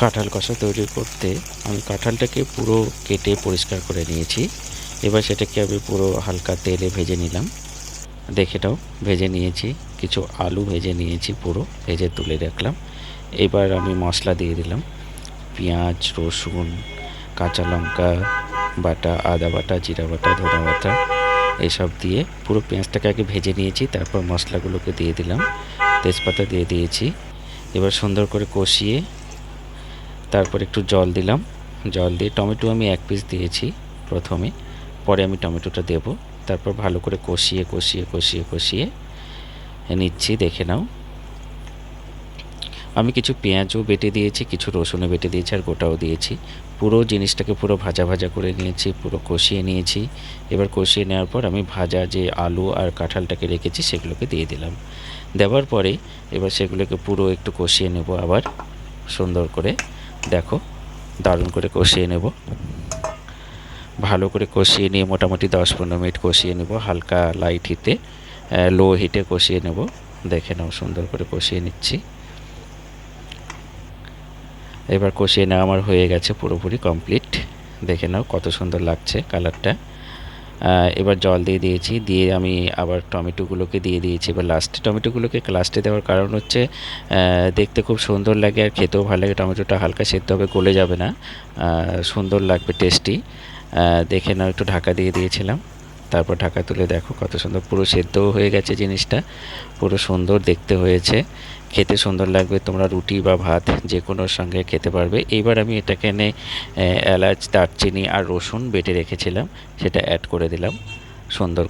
কাঁঠাল কষা তৈরি করতে আমি কাঁঠালটাকে পুরো কেটে পরিষ্কার করে নিয়েছি। এবার সেটাকে আমি পুরো হালকা তেলে ভেজে নিলাম। দেখে নাও, ভেজে নিয়েছি। কিছু আলু ভেজে নিয়েছি, পুরো ভেজে তুলে রাখলাম। এবার আমি মশলা দিয়ে দিলাম, পেঁয়াজ, রসুন, কাঁচা লঙ্কা বাটা, আদা বাটা, জিরা বাটা, ধনে বাটা এসব দিয়ে পুরো পেঁয়াজটাকে আগে ভেজে নিয়েছি। তারপর মশলাগুলোকে দিয়ে দিলাম, তেজপাতা দিয়ে দিয়েছি। এবার সুন্দর করে কষিয়ে তারপর একটু জল দিলাম। জল দিয়ে টমেটো আমি 1 পিস দিয়েছি প্রথমে, পরে আমি টমেটোটা দেব। তারপর ভালো করে কষিয়ে কষিয়ে কষিয়ে কষিয়ে নিচ্ছি, দেখে নাও। আমি কিছু পেঁয়াজও বেটে দিয়েছি, কিছু রসুনও বেটে দিয়েছি, আর গোটাও দিয়েছি। পুরো জিনিসটাকে পুরো ভাজা ভাজা করে নিয়েছি, পুরো কষিয়ে নিয়েছি। এবার কষিয়ে নেওয়ার পর আমি ভাজা যে আলু আর কাঁঠালটাকে রেখেছি সেগুলোকে দিয়ে দিলাম। দেওয়ার পরে এবার সেগুলোকে পুরো একটু কষিয়ে নেব আবার সুন্দর করে। দেখো, দারুণ করে কষিয়ে নেব। ভালো করে কষিয়ে নিয়ে মোটামুটি 10-15 মিনিট কষিয়ে নেব, হালকা লাইট হিটে, লো হিটে কষিয়ে নেব। দেখে নাও, সুন্দর করে কষিয়ে নিচ্ছি। এবার কষিয়ে নেওয়া আমার হয়ে গেছে, পুরোপুরি কমপ্লিট। দেখে নাও কত সুন্দর লাগছে কালারটা। এবার জল দিয়ে দিয়েছি, দিয়ে আমি আবার টমেটোগুলোকে দিয়ে দিয়েছি। এবার টমেটোগুলোকে লাস্টে দেওয়ার কারণ হচ্ছে দেখতে খুব সুন্দর লাগে আর খেতেও ভালো লাগে। টমেটোটা হালকা সেদ্ধ হবে, গলে যাবে না, সুন্দর লাগবে, টেস্টি। দেখে নাও, একটু ঢাকা দিয়ে দিয়েছিলাম। তারপর ঢাকা তুলে দেখো কত সুন্দর পুরো সেদ্ধও হয়ে গেছে জিনিসটা, পুরো সুন্দর দেখতে হয়েছে, খেতে সুন্দর লাগবে। তোমরা রুটি বা ভাত যে কোনোর সঙ্গে খেতে পারবে। এইবার আমি এটাকে এনে এলাচ, দারচিনি আর রসুন বেটে রেখেছিলাম সেটা অ্যাড করে দিলাম সুন্দর।